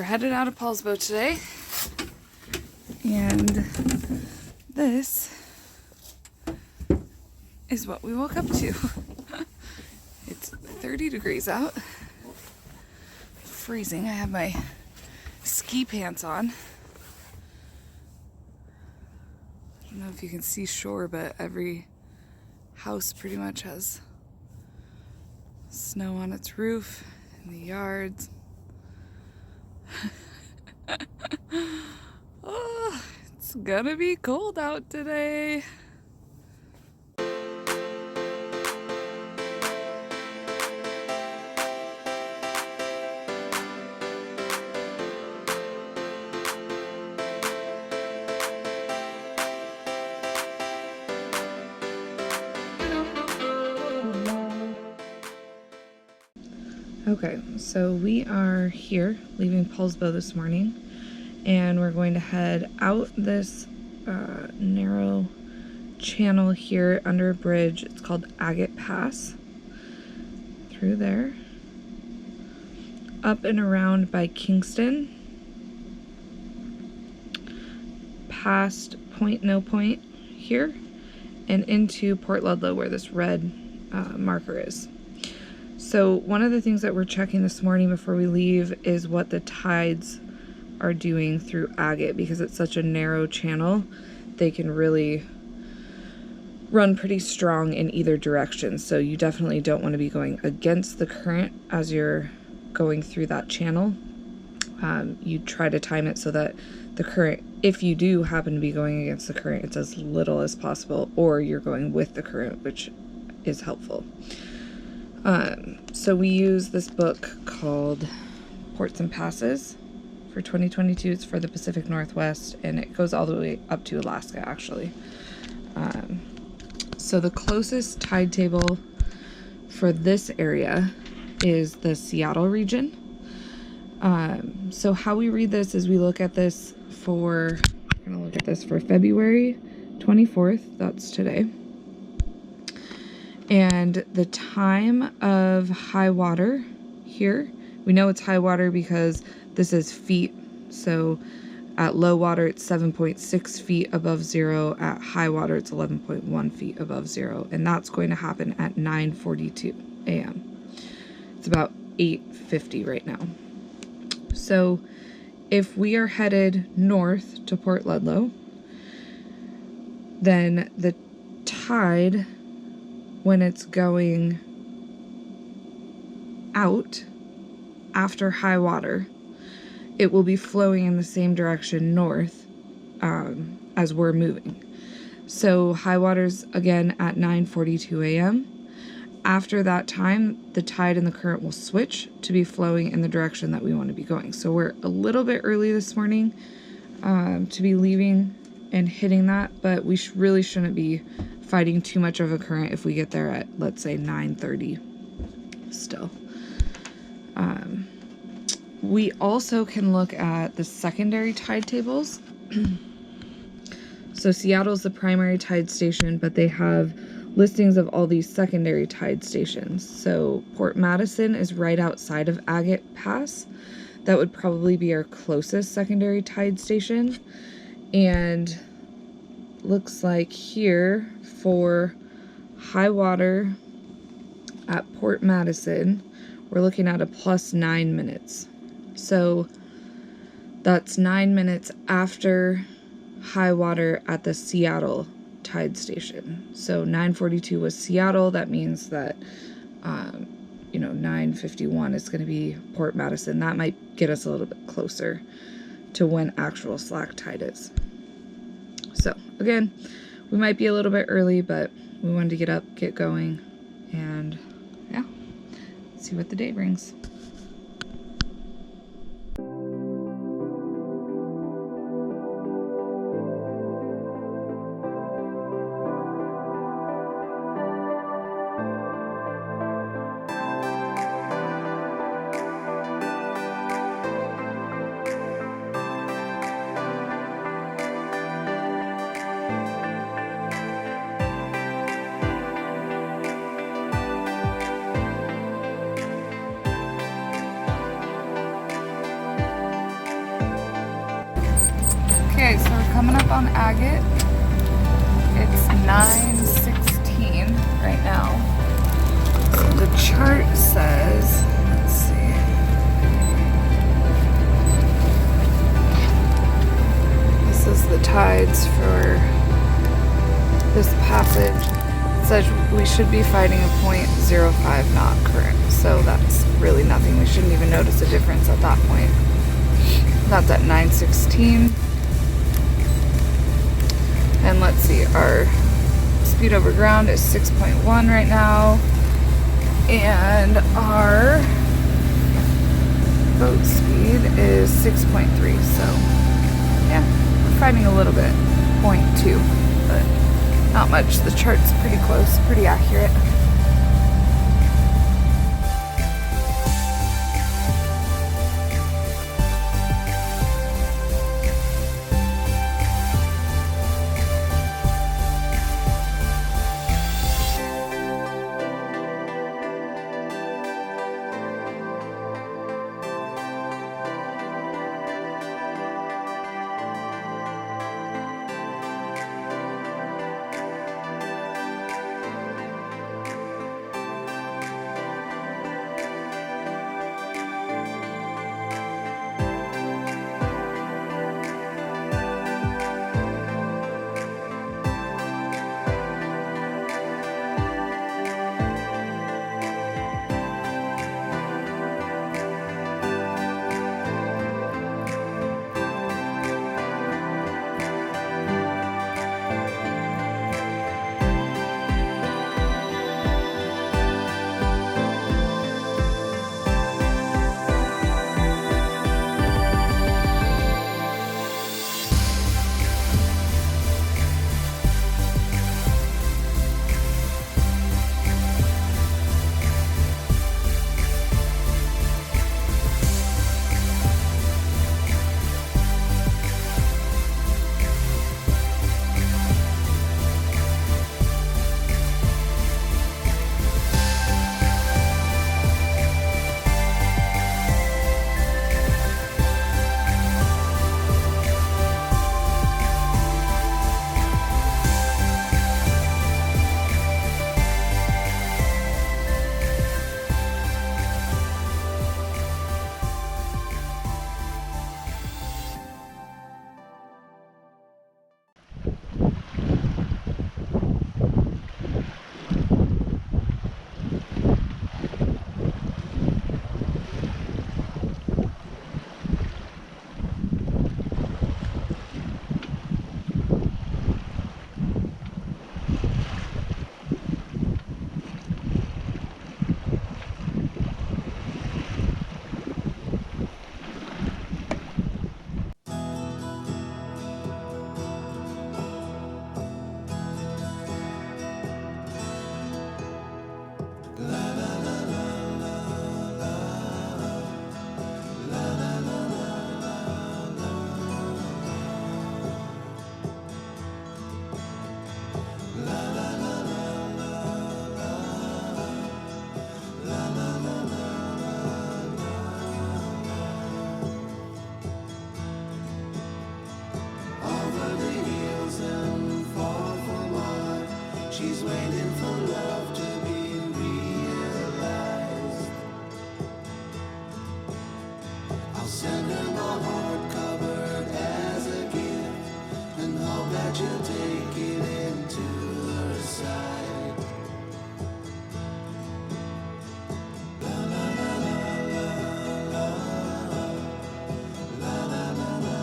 We're headed out of Poulsbo today, and this is what we woke up to. It's 30 degrees out. Freezing. I have my ski pants on. I don't know if you can see shore, but every house pretty much has snow on its roof, in the yards. Oh, it's gonna be cold out today. Okay, so we are here leaving Poulsbo this morning, and we're going to head out this narrow channel here under a bridge. It's called Agate Pass. Through there, up and around by Kingston, past Point No Point here, and into Port Ludlow where this red marker is. So one of the things that we're checking this morning before we leave is what the tides are doing through Agate, because it's such a narrow channel. They can really run pretty strong in either direction. So you definitely don't want to be going against the current as you're going through that channel. You try to time it so that the current, if you do happen to be going against the current, it's as little as possible, or you're going with the current, which is helpful. So we use this book called Ports and Passes for 2022. It's for the Pacific Northwest, and it goes all the way up to Alaska, actually. So the closest tide table for this area is the Seattle region. So how we read this is we look at this for, we're gonna look at this for February 24th, that's today. And the time of high water here, we know it's high water because this is feet. So at low water, it's 7.6 feet above zero. At high water, it's 11.1 feet above zero. And that's going to happen at 9:42 a.m. It's about 8:50 right now. So if we are headed north to Port Ludlow, then the tide, when it's going out after high water, it will be flowing in the same direction north as we're moving. So high water's again at 9:42 a.m. After that time, the tide and the current will switch to be flowing in the direction that we want to be going. So we're a little bit early this morning to be leaving and hitting that, but we really shouldn't be fighting too much of a current if we get there at, let's say, 9:30 still. We also can look at the secondary tide tables. So Seattle's the primary tide station, but they have listings of all these secondary tide stations. So Port Madison is right outside of Agate Pass. That would probably be our closest secondary tide station. And looks like here for high water at Port Madison, we're looking at a +9 minutes. So that's 9 minutes after high water at the Seattle tide station. So 9:42 was Seattle. That means that 9:51 is going to be Port Madison. That might get us a little bit closer to when actual slack tide is. So again, we might be a little bit early, but we wanted to get up, get going, and yeah, see what the day brings. Thank you. Okay, so we're coming up on Agate. It's 9:16 right now. So the chart says, let's see. This is the tides for this passage. It says we should be fighting a 0.05 knot current. So that's really nothing. We shouldn't even notice a difference at that point. That's at 9:16. And let's see, our speed over ground is 6.1 right now. And our boat speed is 6.3. So yeah, we're fighting a little bit, 0.2, but not much. The chart's pretty close, pretty accurate. She's waiting for love to be realized. I'll send her my heart covered as a gift, and hope that you'll take it into her side. La la la la la la la la la la la.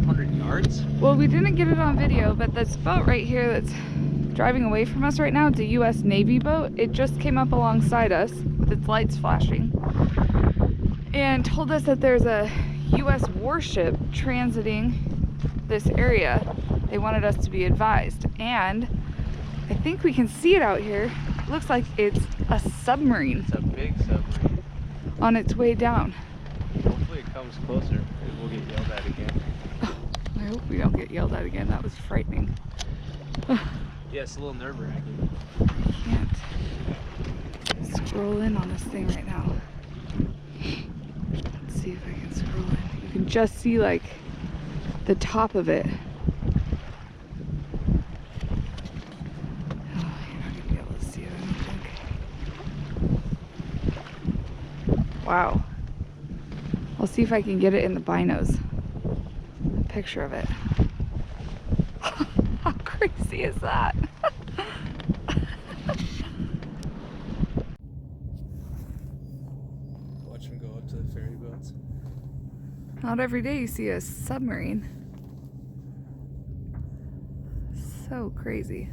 500 yards? Well, we didn't get it on video, but this boat right here that's driving away from us right now, it's a U.S. Navy boat. It just came up alongside us with its lights flashing and told us that there's a U.S. warship transiting this area. They wanted us to be advised, and I think we can see it out here. It looks like it's a submarine. It's a big submarine. On its way down. Hopefully it comes closer because we'll get yelled at again. Oh, I hope we don't get yelled at again. That was frightening. Yeah, it's a little nerve-wracking. I can't scroll in on this thing right now. Let's see if I can scroll in. You can just see like the top of it. Oh, you're not gonna be able to see it, I don't think. Wow. I'll see if I can get it in the binos. A picture of it. How crazy is that? Watch them go up to the ferry boats. Not every day you see a submarine. So crazy.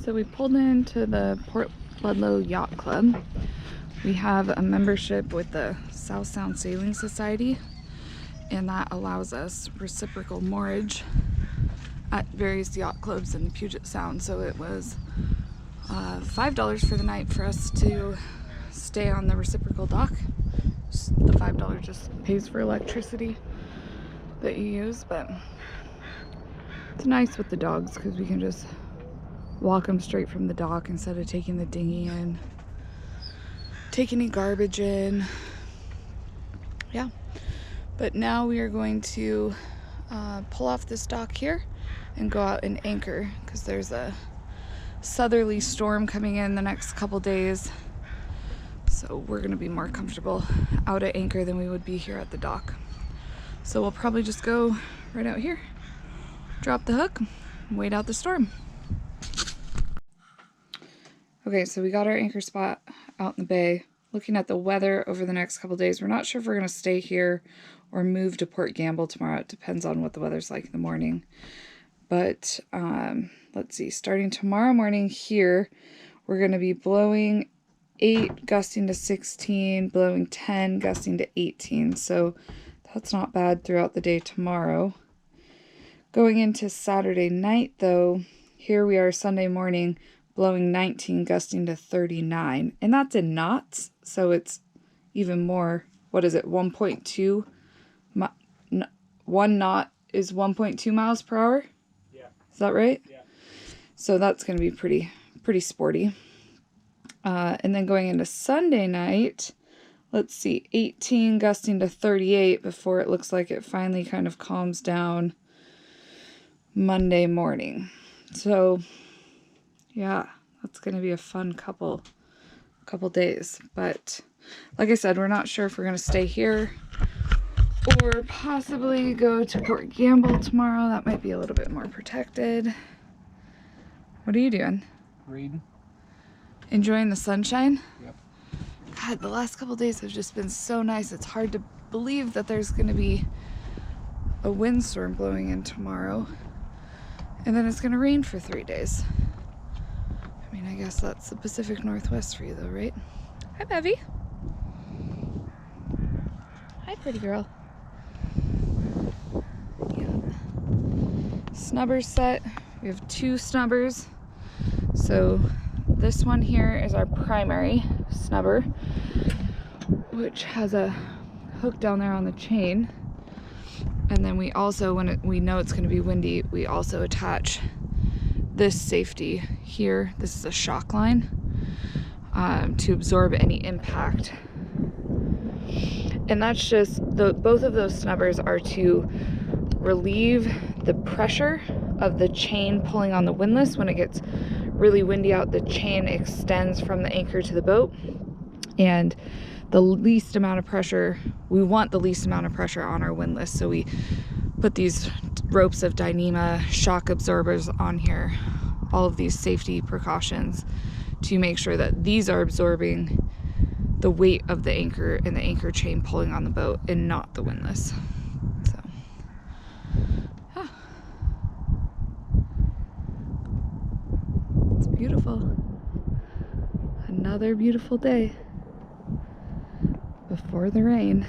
So we pulled into the Port Ludlow Yacht Club. We have a membership with the South Sound Sailing Society, and that allows us reciprocal moorage at various yacht clubs in Puget Sound. So it was $5 for the night for us to stay on the reciprocal dock. The $5 just pays for electricity that you use, but it's nice with the dogs because we can just walk them straight from the dock instead of taking the dinghy in, take any garbage in. Yeah, but now we are going to pull off this dock here and go out and anchor because there's a southerly storm coming in the next couple days, so we're going to be more comfortable out at anchor than we would be here at the dock. So we'll probably just go right out here, drop the hook, and wait out the storm. Okay, so we got our anchor spot out in the bay. Looking at the weather over the next couple days, we're not sure if we're going to stay here or move to Port Gamble tomorrow. It depends on what the weather's like in the morning. But let's see, starting tomorrow morning here, we're going to be blowing 8, gusting to 16, blowing 10, gusting to 18. So that's not bad throughout the day tomorrow. Going into Saturday night, though, here we are Sunday morning, blowing 19, gusting to 39. And that's in knots, so it's even more. What is it, 1.2? 1 knot is 1.2 miles per hour? Yeah. Is that right? Yeah. So that's going to be pretty sporty. And then going into Sunday night, let's see, 18 gusting to 38 before it looks like it finally kind of calms down Monday morning. So yeah, that's going to be a fun couple days. But like I said, we're not sure if we're going to stay here or possibly go to Port Gamble tomorrow. That might be a little bit more protected. What are you doing? Reading. Enjoying the sunshine? Yep. God, the last couple days have just been so nice. It's hard to believe that there's going to be a windstorm blowing in tomorrow. And then it's going to rain for 3 days. I mean, I guess that's the Pacific Northwest for you though, right? Hi, Bevy. Hi, pretty girl. Yeah. Snubber set. We have 2 snubbers. So this one here is our primary snubber, which has a hook down there on the chain. And then we also, when we know it's going to be windy, we also attach this safety here. This is a shock line to absorb any impact. And that's just, both of those snubbers are to relieve the pressure of the chain pulling on the windlass. When it gets really windy out, the chain extends from the anchor to the boat, and the least amount of pressure, we want the least amount of pressure on our windlass, so we put these ropes of Dyneema shock absorbers on here, all of these safety precautions to make sure that these are absorbing the weight of the anchor and the anchor chain pulling on the boat and not the windlass. So it's beautiful. Another beautiful day before the rain.